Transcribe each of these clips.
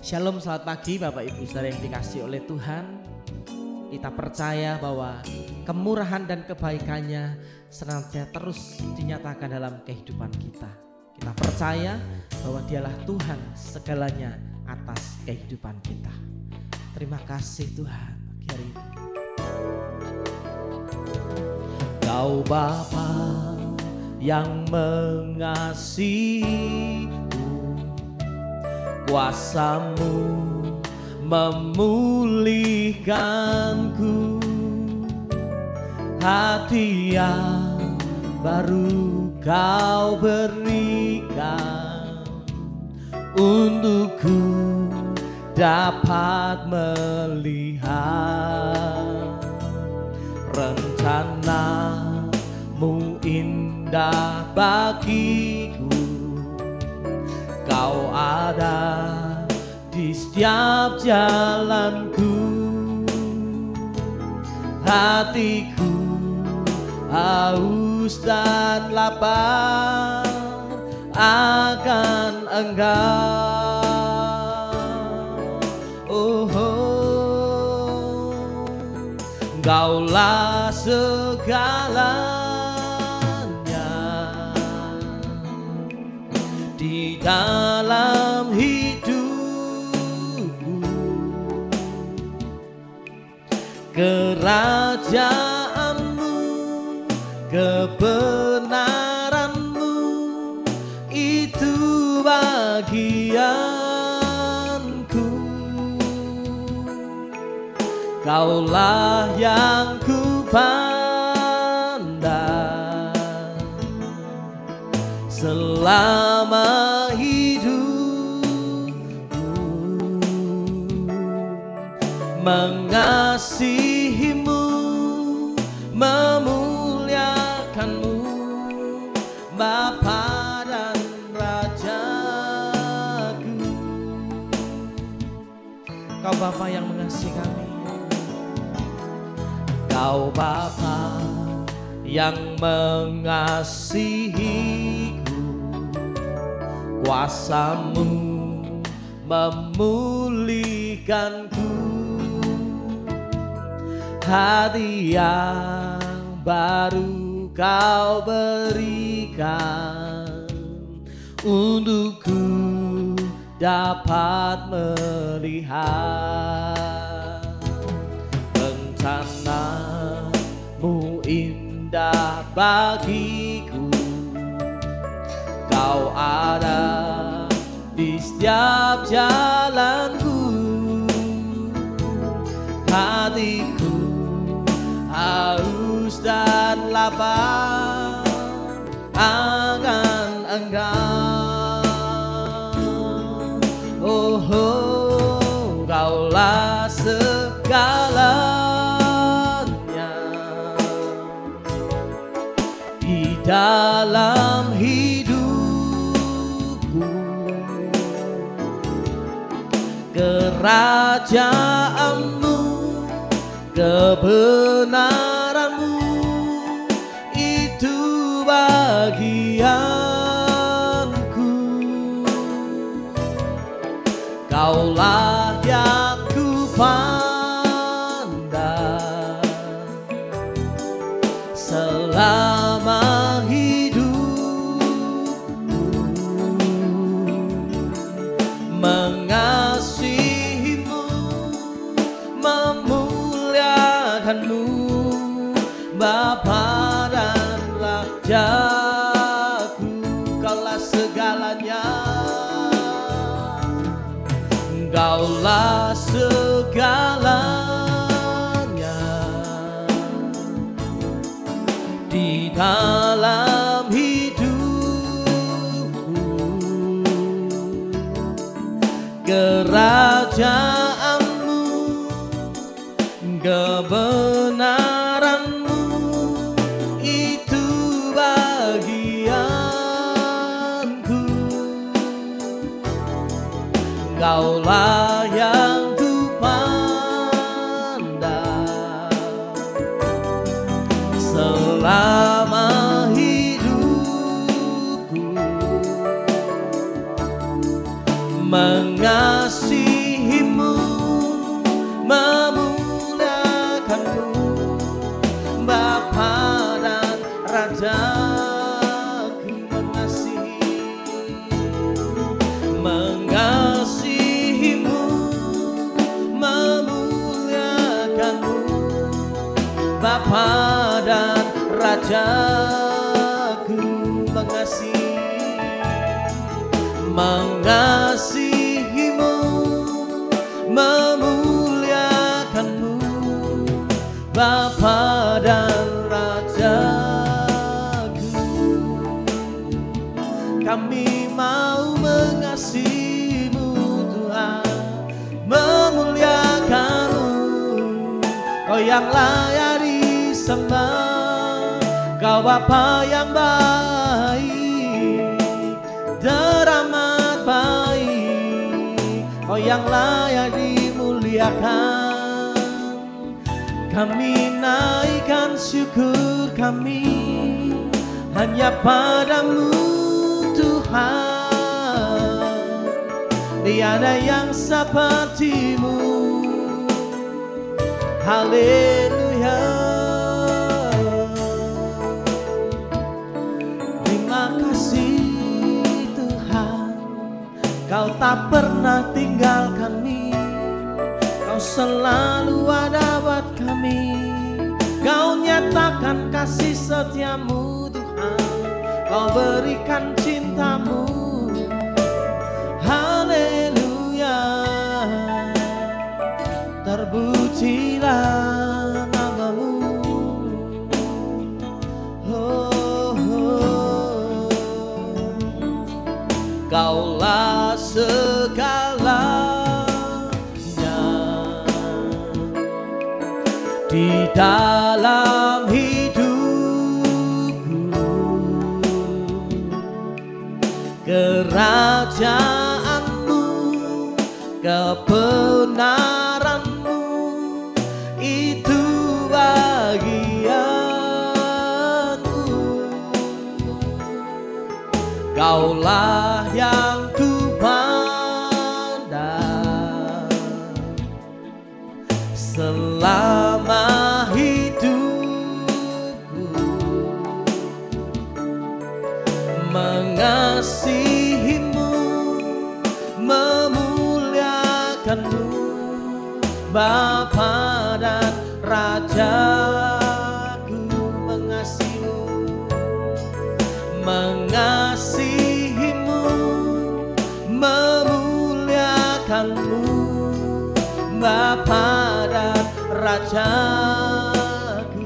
Shalom, selamat pagi Bapak Ibu Saudara yang dikasihi oleh Tuhan. Kita percaya bahwa kemurahan dan kebaikannya senantiasa terus dinyatakan dalam kehidupan kita. Kita percaya bahwa Dialah Tuhan segalanya atas kehidupan kita. Terima kasih Tuhan hari ini. Kau Bapa yang mengasihiku, kuasa-Mu memulihkanku, hati yang baru Kau berikan untukku dapat melihat rencana-Mu indah bagiku. Kau ada di setiap jalanku, hatiku haus dan lapar akan Engkau. Oh, Engkaulah segalanya di dalam hidupku. Kerajaan-Mu, kebenaran-Mu, itu bagianku. Kaulah yang ku pandang selama hidupku, mengasihi-Mu, memuliakan-Mu, Bapa dan Rajaku. Kau Bapa yang mengasihi kami, Kau Bapa yang mengasihiku, kuasa-Mu memulihkanku, hati yang baru Kau berikan untukku dapat melihat rencana-Mu indah bagiku. Kau ada di setiap jalanku, hatiku haus dan lapar akan Engkau. Oh, Kaulah segalanya di dalam hidupku. Kerajaan-Mu, kebenaran-Mu, itu bagianku. Kaulah yang ku pandang selama hidupku, mengasihi-Mu, memuliakan-Mu, Bapa dan Rajaku. Kaulah segalanya, Kaulah segalanya di dalam hidupku. Kerajaan-Mu, kebenaran-Mu, itu bagianku. Kaulah yang ku pandang selama hidupku, mengasihi mengasihimu, memuliakanmu, Bapa dan Raja. Mengasihimu, memuliakanmu, Bapa dan Rajaku. Mengasihimu, memuliakanmu, Bapa dan Rajaku. Kami mau mengasihimu Tuhan, memuliakanmu, Kau yang layak disembah, Kau Bapa yang baik, teramat baik, Kau yang layak dimuliakan. Kami naikkan syukur kami hanya padamu Tuhan, tiada yang sepertimu. Haleluya. Terima kasih Tuhan, Kau tak pernah tinggal kami, Kau selalu ada buat kami. Kau nyatakan kasih setiamu Tuhan, Kau berikan cintamu. Haleluya. Terpujilah namamu. Oh, oh. Kaulah segalanya di dalam hidupku. Kerajaanmu, kebenaranmu, itu bagianku. Kaulah yang ku pandang selama hidupku. Mengasihimu, memuliakanmu, Bapa dan Rajaku. Mengasihimu, memuliakanmu, Bapa dan Rajaku.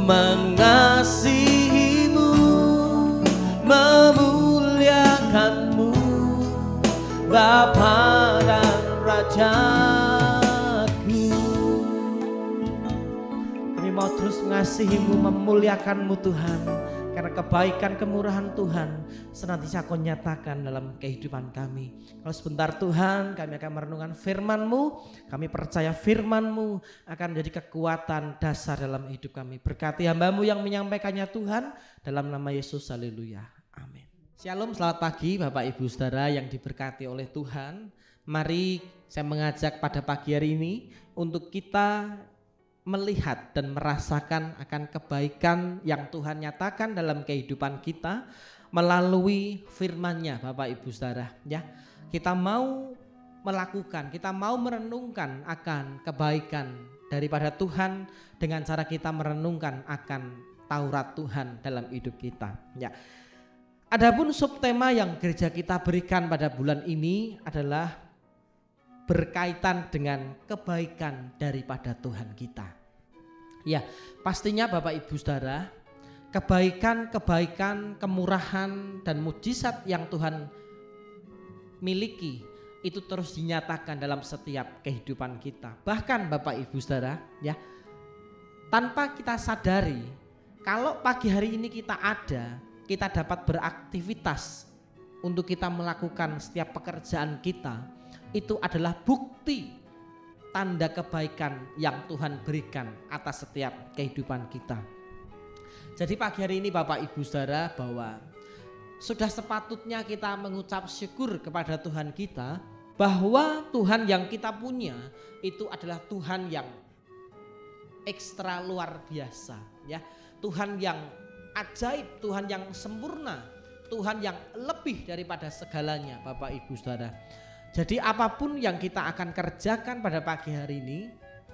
Mengasihimu, memuliakanmu, Bapa dan Rajaku. Kami mau terus mengasihimu, memuliakanmu Tuhan, karena kebaikan kemurahan Tuhan senantiasa Kau nyatakan dalam kehidupan kami. Kalau sebentar Tuhan kami akan merenungkan firman-Mu, kami percaya firman-Mu akan menjadi kekuatan dasar dalam hidup kami. Berkati hamba-Mu yang menyampaikannya Tuhan, dalam nama Yesus, haleluya, amin. Shalom, selamat pagi Bapak Ibu Saudara yang diberkati oleh Tuhan. Mari saya mengajak pada pagi hari ini untuk kita melihat dan merasakan akan kebaikan yang Tuhan nyatakan dalam kehidupan kita melalui firman-Nya Bapak Ibu Saudara ya. Kita mau melakukan, kita mau merenungkan akan kebaikan daripada Tuhan dengan cara kita merenungkan akan Taurat Tuhan dalam hidup kita ya. Adapun subtema yang gereja kita berikan pada bulan ini adalah berkaitan dengan kebaikan daripada Tuhan kita. Ya, pastinya Bapak Ibu Saudara, kebaikan, kemurahan dan mujizat yang Tuhan miliki itu terus dinyatakan dalam setiap kehidupan kita. Bahkan Bapak Ibu Saudara, ya, tanpa kita sadari, kalau pagi hari ini kita dapat beraktivitas untuk kita melakukan setiap pekerjaan kita, itu adalah bukti tanda kebaikan yang Tuhan berikan atas setiap kehidupan kita. Jadi pagi hari ini Bapak Ibu Saudara, bahwa sudah sepatutnya kita mengucap syukur kepada Tuhan kita bahwa Tuhan yang kita punya itu adalah Tuhan yang ekstra luar biasa, ya. Tuhan yang ajaib, Tuhan yang sempurna, Tuhan yang lebih daripada segalanya, Bapak Ibu Saudara. Jadi apapun yang kita akan kerjakan pada pagi hari ini,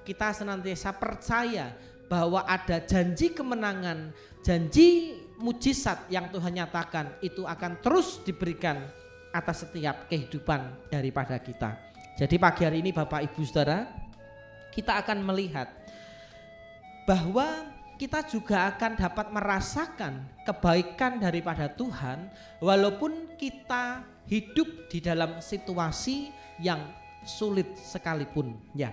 kita senantiasa percaya bahwa ada janji kemenangan, janji mujizat yang Tuhan nyatakan itu akan terus diberikan atas setiap kehidupan daripada kita. Jadi pagi hari ini Bapak Ibu Saudara, kita akan melihat bahwa kita juga akan dapat merasakan kebaikan daripada Tuhan walaupun kita hidup di dalam situasi yang sulit sekalipun, ya.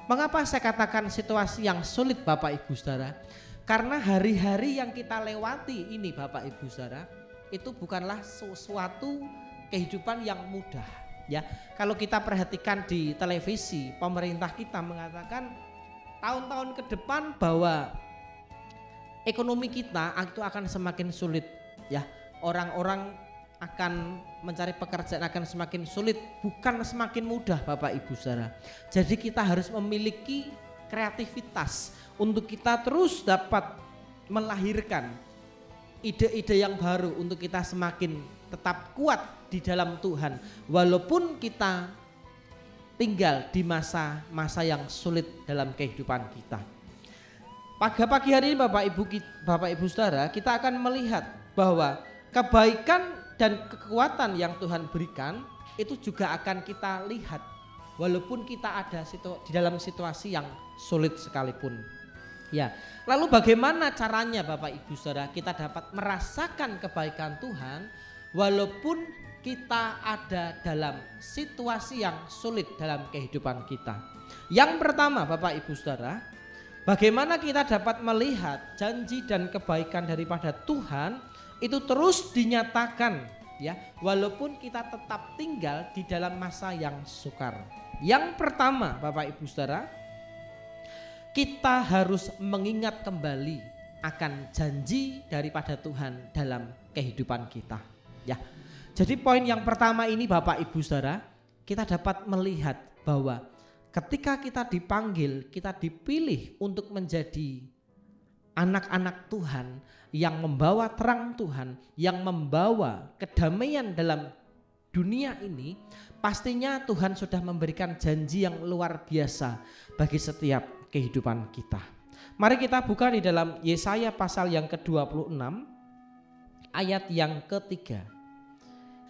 Mengapa saya katakan situasi yang sulit Bapak Ibu Saudara? Karena hari-hari yang kita lewati ini Bapak Ibu Saudara, itu bukanlah sesuatu kehidupan yang mudah, ya. Kalau kita perhatikan di televisi, pemerintah kita mengatakan tahun-tahun ke depan bahwa ekonomi kita itu akan semakin sulit, ya. Orang-orang akan mencari pekerjaan akan semakin sulit, bukan semakin mudah Bapak Ibu Saudara. Jadi kita harus memiliki kreativitas untuk kita terus dapat melahirkan ide-ide yang baru untuk kita semakin tetap kuat di dalam Tuhan walaupun kita tinggal di masa-masa yang sulit dalam kehidupan kita. Pada pagi hari ini Bapak Ibu Saudara, kita akan melihat bahwa kebaikan dan kekuatan yang Tuhan berikan itu juga akan kita lihat walaupun kita ada di dalam situasi yang sulit sekalipun. Ya, lalu bagaimana caranya Bapak Ibu Saudara kita dapat merasakan kebaikan Tuhan walaupun kita ada dalam situasi yang sulit dalam kehidupan kita. Yang pertama Bapak Ibu Saudara, bagaimana kita dapat melihat janji dan kebaikan daripada Tuhan itu terus dinyatakan, ya, walaupun kita tetap tinggal di dalam masa yang sukar. Yang pertama Bapak Ibu Saudara, kita harus mengingat kembali akan janji daripada Tuhan dalam kehidupan kita, ya. Jadi poin yang pertama ini Bapak Ibu Saudara, kita dapat melihat bahwa ketika kita dipanggil, kita dipilih untuk menjadi anak-anak Tuhan yang membawa terang Tuhan, yang membawa kedamaian dalam dunia ini, pastinya Tuhan sudah memberikan janji yang luar biasa bagi setiap kehidupan kita. Mari kita buka di dalam Yesaya pasal yang ke-26 ayat yang ketiga.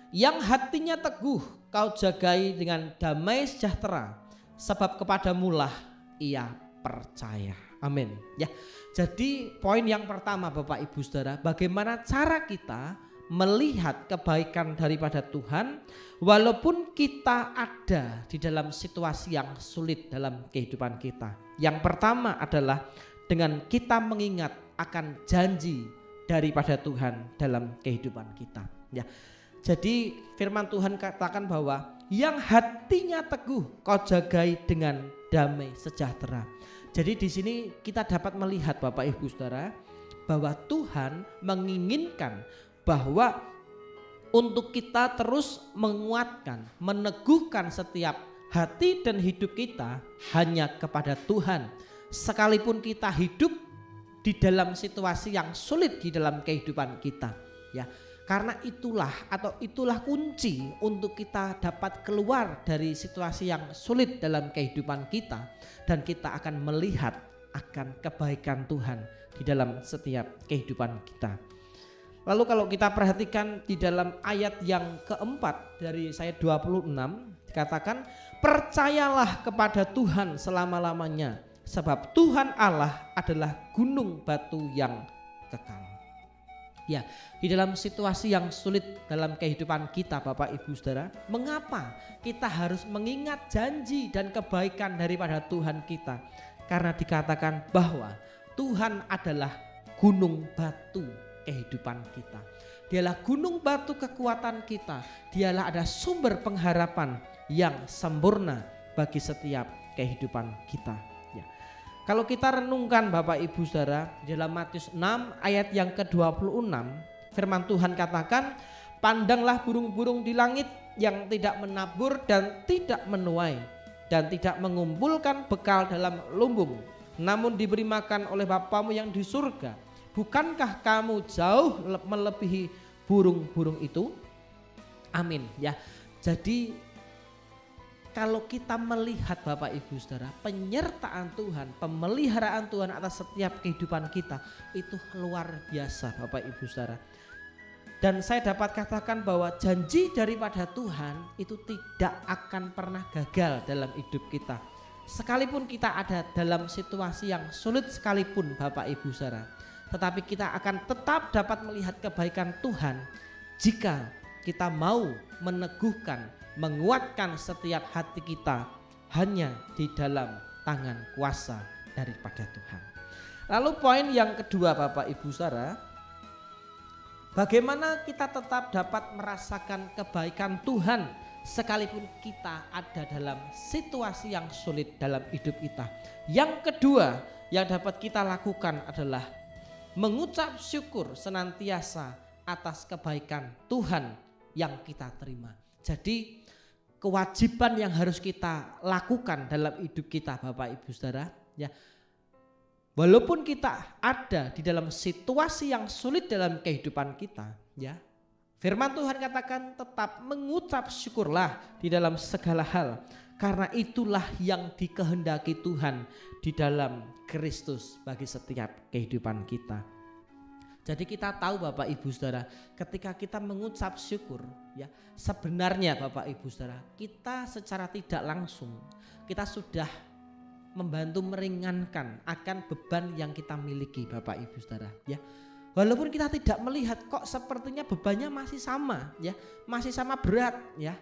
Yang hatinya teguh kau jagai dengan damai sejahtera, sebab kepadamulah ia percaya. Amin. Ya. Jadi poin yang pertama Bapak Ibu Saudara, bagaimana cara kita melihat kebaikan daripada Tuhan walaupun kita ada di dalam situasi yang sulit dalam kehidupan kita. Yang pertama adalah dengan kita mengingat akan janji daripada Tuhan dalam kehidupan kita, ya. Jadi firman Tuhan katakan bahwa yang hatinya teguh kau jagai dengan damai sejahtera. Jadi di sini kita dapat melihat Bapak Ibu Saudara bahwa Tuhan menginginkan bahwa untuk kita terus menguatkan, meneguhkan setiap hati dan hidup kita hanya kepada Tuhan. Sekalipun kita hidup di dalam situasi yang sulit di dalam kehidupan kita, ya. Karena itulah kunci untuk kita dapat keluar dari situasi yang sulit dalam kehidupan kita, dan kita akan melihat akan kebaikan Tuhan di dalam setiap kehidupan kita. Lalu kalau kita perhatikan di dalam ayat yang keempat dari ayat 26 dikatakan, percayalah kepada Tuhan selama-lamanya, sebab Tuhan Allah adalah gunung batu yang kekal. Ya, di dalam situasi yang sulit dalam kehidupan kita Bapak Ibu Saudara, mengapa kita harus mengingat janji dan kebaikan daripada Tuhan kita? Karena dikatakan bahwa Tuhan adalah gunung batu kehidupan kita. Dialah gunung batu kekuatan kita. Dialah ada sumber pengharapan yang sempurna bagi setiap kehidupan kita. Kalau kita renungkan Bapak Ibu Saudara, dalam Matius 6 ayat yang ke-26 firman Tuhan katakan, Pandanglah burung-burung di langit yang tidak menabur dan tidak menuai dan tidak mengumpulkan bekal dalam lumbung, namun diberi makan oleh Bapamu yang di surga. Bukankah kamu jauh melebihi burung-burung itu? Amin ya. Jadi kalau kita melihat Bapak Ibu Saudara, penyertaan Tuhan, pemeliharaan Tuhan atas setiap kehidupan kita itu luar biasa Bapak Ibu Saudara. Dan saya dapat katakan bahwa janji daripada Tuhan itu tidak akan pernah gagal dalam hidup kita. Sekalipun kita ada dalam situasi yang sulit sekalipun Bapak Ibu Saudara, tetapi kita akan tetap dapat melihat kebaikan Tuhan jika kita mau meneguhkan, menguatkan setiap hati kita hanya di dalam tangan kuasa daripada Tuhan. Lalu poin yang kedua Bapak Ibu Saudara, bagaimana kita tetap dapat merasakan kebaikan Tuhan sekalipun kita ada dalam situasi yang sulit dalam hidup kita. Yang kedua yang dapat kita lakukan adalah mengucap syukur senantiasa atas kebaikan Tuhan yang kita terima. Jadi kewajiban yang harus kita lakukan dalam hidup kita Bapak Ibu Saudara ya, walaupun kita ada di dalam situasi yang sulit dalam kehidupan kita ya, firman Tuhan katakan tetap mengucap syukurlah di dalam segala hal, karena itulah yang dikehendaki Tuhan di dalam Kristus bagi setiap kehidupan kita. Jadi kita tahu Bapak Ibu Saudara, ketika kita mengucap syukur ya, sebenarnya Bapak Ibu Saudara, kita secara tidak langsung kita sudah membantu meringankan akan beban yang kita miliki Bapak Ibu Saudara ya. Walaupun kita tidak melihat kok sepertinya bebannya masih sama ya, masih sama berat ya.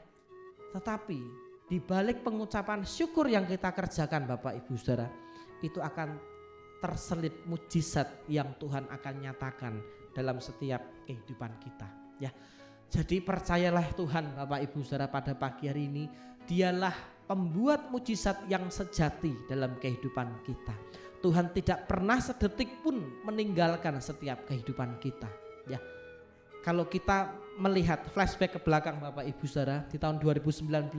Tetapi di balik pengucapan syukur yang kita kerjakan Bapak Ibu Saudara, itu akan terselip mujizat yang Tuhan akan nyatakan dalam setiap kehidupan kita ya. Jadi percayalah Tuhan Bapak Ibu Saudara, pada pagi hari ini Dialah pembuat mujizat yang sejati dalam kehidupan kita. Tuhan tidak pernah sedetik pun meninggalkan setiap kehidupan kita ya. Kalau kita melihat flashback ke belakang Bapak Ibu Saudara, di tahun 2019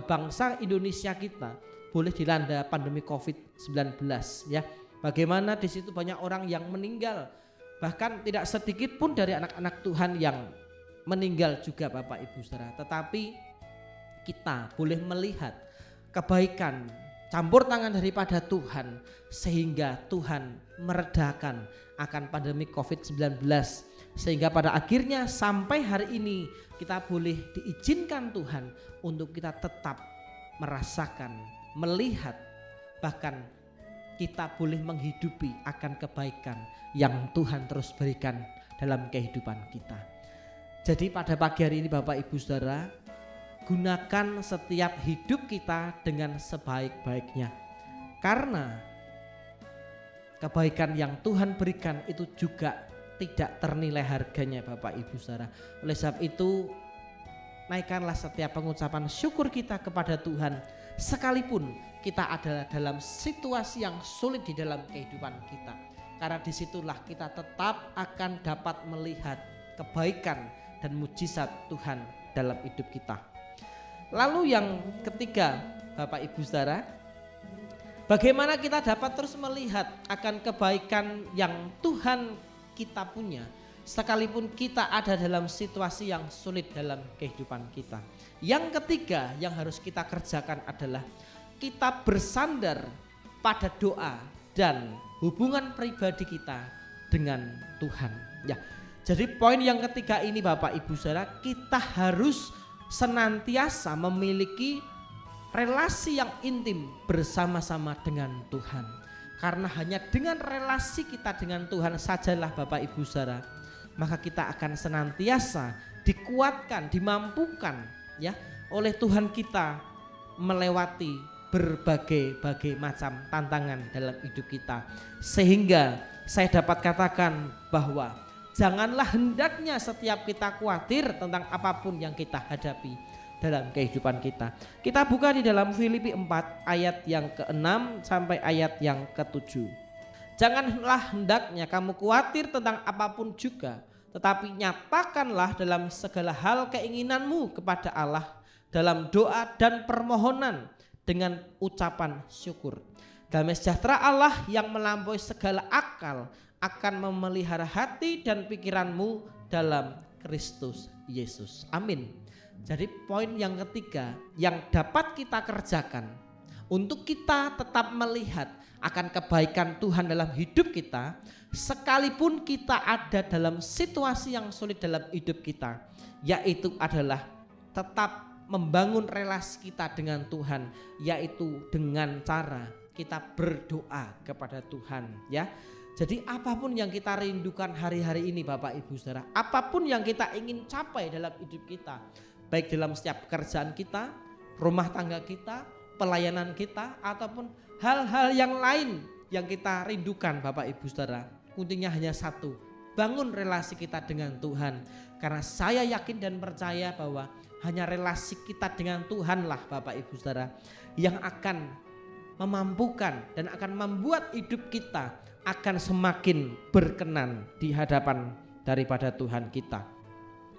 bangsa Indonesia kita boleh dilanda pandemi COVID-19 ya. Bagaimana di situ banyak orang yang meninggal, bahkan tidak sedikit pun dari anak-anak Tuhan yang meninggal juga Bapak Ibu Saudara. Tetapi kita boleh melihat kebaikan campur tangan daripada Tuhan sehingga Tuhan meredakan akan pandemi COVID-19, sehingga pada akhirnya sampai hari ini kita boleh diizinkan Tuhan untuk kita tetap merasakan, melihat, bahkan kita boleh menghidupi akan kebaikan yang Tuhan terus berikan dalam kehidupan kita. Jadi pada pagi hari ini Bapak Ibu Saudara, gunakan setiap hidup kita dengan sebaik-baiknya, karena kebaikan yang Tuhan berikan itu juga tidak ternilai harganya Bapak Ibu Saudara. Oleh sebab itu naikkanlah setiap pengucapan syukur kita kepada Tuhan sekalipun kita ada dalam situasi yang sulit di dalam kehidupan kita, karena disitulah kita tetap akan dapat melihat kebaikan dan mujizat Tuhan dalam hidup kita. Lalu yang ketiga Bapak Ibu Saudara, bagaimana kita dapat terus melihat akan kebaikan yang Tuhan kita punya sekalipun kita ada dalam situasi yang sulit dalam kehidupan kita. Yang ketiga yang harus kita kerjakan adalah kita bersandar pada doa dan hubungan pribadi kita dengan Tuhan ya. Jadi poin yang ketiga ini Bapak Ibu Saudara, kita harus senantiasa memiliki relasi yang intim bersama-sama dengan Tuhan. Karena hanya dengan relasi kita dengan Tuhan sajalah Bapak Ibu Saudara, maka kita akan senantiasa dikuatkan, dimampukan ya oleh Tuhan kita melewati berbagai macam tantangan dalam hidup kita. Sehingga saya dapat katakan bahwa janganlah hendaknya setiap kita khawatir tentang apapun yang kita hadapi dalam kehidupan kita. Kita buka di dalam Filipi 4 ayat yang ke-6 sampai ayat yang ke-7. Janganlah hendaknya kamu khawatir tentang apapun juga, tetapi nyatakanlah dalam segala hal keinginanmu kepada Allah dalam doa dan permohonan dengan ucapan syukur. Damai sejahtera Allah yang melampaui segala akal akan memelihara hati dan pikiranmu dalam Kristus Yesus. Amin. Jadi poin yang ketiga yang dapat kita kerjakan untuk kita tetap melihat akan kebaikan Tuhan dalam hidup kita, sekalipun kita ada dalam situasi yang sulit dalam hidup kita, yaitu adalah tetap membangun relasi kita dengan Tuhan, yaitu dengan cara kita berdoa kepada Tuhan, ya. Jadi apapun yang kita rindukan hari-hari ini Bapak Ibu Saudara, apapun yang kita ingin capai dalam hidup kita, baik dalam setiap pekerjaan kita, rumah tangga kita, pelayanan kita, ataupun hal-hal yang lain yang kita rindukan Bapak Ibu Saudara, kuncinya hanya satu, bangun relasi kita dengan Tuhan. Karena saya yakin dan percaya bahwa hanya relasi kita dengan Tuhanlah Bapak Ibu Saudara yang akan memampukan dan akan membuat hidup kita akan semakin berkenan di hadapan daripada Tuhan kita.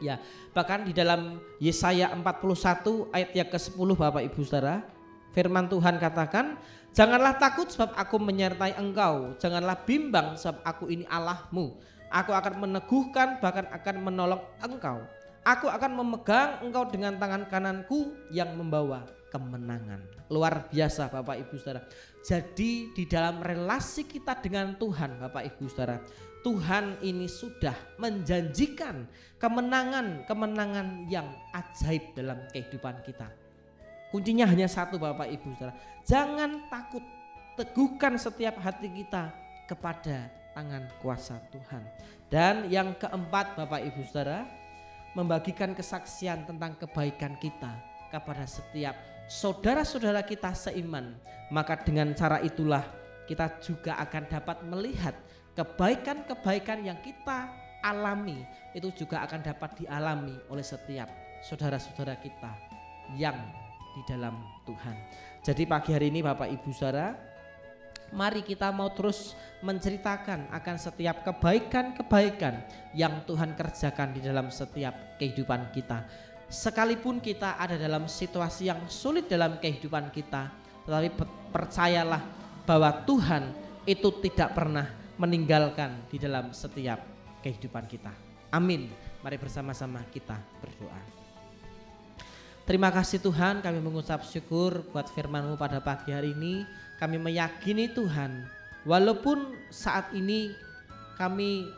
Ya, bahkan di dalam Yesaya 41 ayat yang ke-10 Bapak Ibu Saudara, firman Tuhan katakan, janganlah takut sebab aku menyertai engkau, janganlah bimbang sebab aku ini Allahmu. Aku akan meneguhkan bahkan akan menolong engkau. Aku akan memegang engkau dengan tangan kananku yang membawa kemenangan. Luar biasa Bapak Ibu Saudara. Jadi di dalam relasi kita dengan Tuhan Bapak Ibu Saudara, Tuhan ini sudah menjanjikan kemenangan yang ajaib dalam kehidupan kita. Kuncinya hanya satu Bapak Ibu Saudara, jangan takut, teguhkan setiap hati kita kepada tangan kuasa Tuhan. Dan yang keempat Bapak Ibu Saudara, membagikan kesaksian tentang kebaikan kita kepada setiap saudara-saudara kita seiman. Maka dengan cara itulah kita juga akan dapat melihat kebaikan-kebaikan yang kita alami, itu juga akan dapat dialami oleh setiap saudara-saudara kita yang di dalam Tuhan. Jadi pagi hari ini Bapak Ibu Saudara, mari kita mau terus menceritakan akan setiap kebaikan-kebaikan yang Tuhan kerjakan di dalam setiap kehidupan kita. Sekalipun kita ada dalam situasi yang sulit dalam kehidupan kita, tetapi percayalah bahwa Tuhan itu tidak pernah meninggalkan di dalam setiap kehidupan kita. Amin. Mari bersama-sama kita berdoa. Terima kasih Tuhan, kami mengucap syukur buat firman-Mu pada pagi hari ini. Kami meyakini Tuhan, walaupun saat ini kami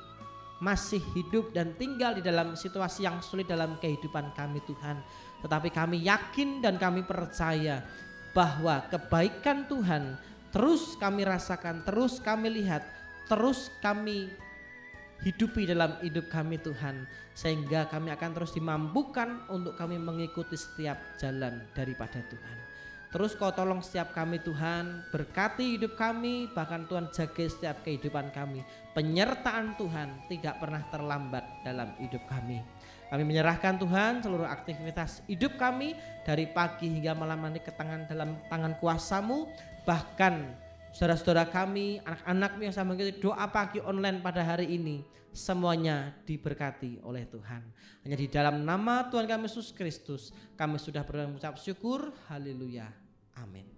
masih hidup dan tinggal di dalam situasi yang sulit dalam kehidupan kami Tuhan, tetapi kami yakin dan kami percaya bahwa kebaikan Tuhan terus kami rasakan, terus kami lihat, terus kami hidupi dalam hidup kami Tuhan, sehingga kami akan terus dimampukan untuk kami mengikuti setiap jalan daripada Tuhan. Terus Kau tolong setiap kami Tuhan, berkati hidup kami, bahkan Tuhan jaga setiap kehidupan kami. Penyertaan Tuhan tidak pernah terlambat dalam hidup kami. Kami menyerahkan Tuhan seluruh aktivitas hidup kami dari pagi hingga malam nanti ke dalam tangan kuasa-Mu. Bahkan saudara-saudara kami, anak-anakmu yang sama mengikuti doa pagi online pada hari ini, semuanya diberkati oleh Tuhan. Hanya di dalam nama Tuhan kami Yesus Kristus kami sudah mengucap syukur. Haleluya. Amin.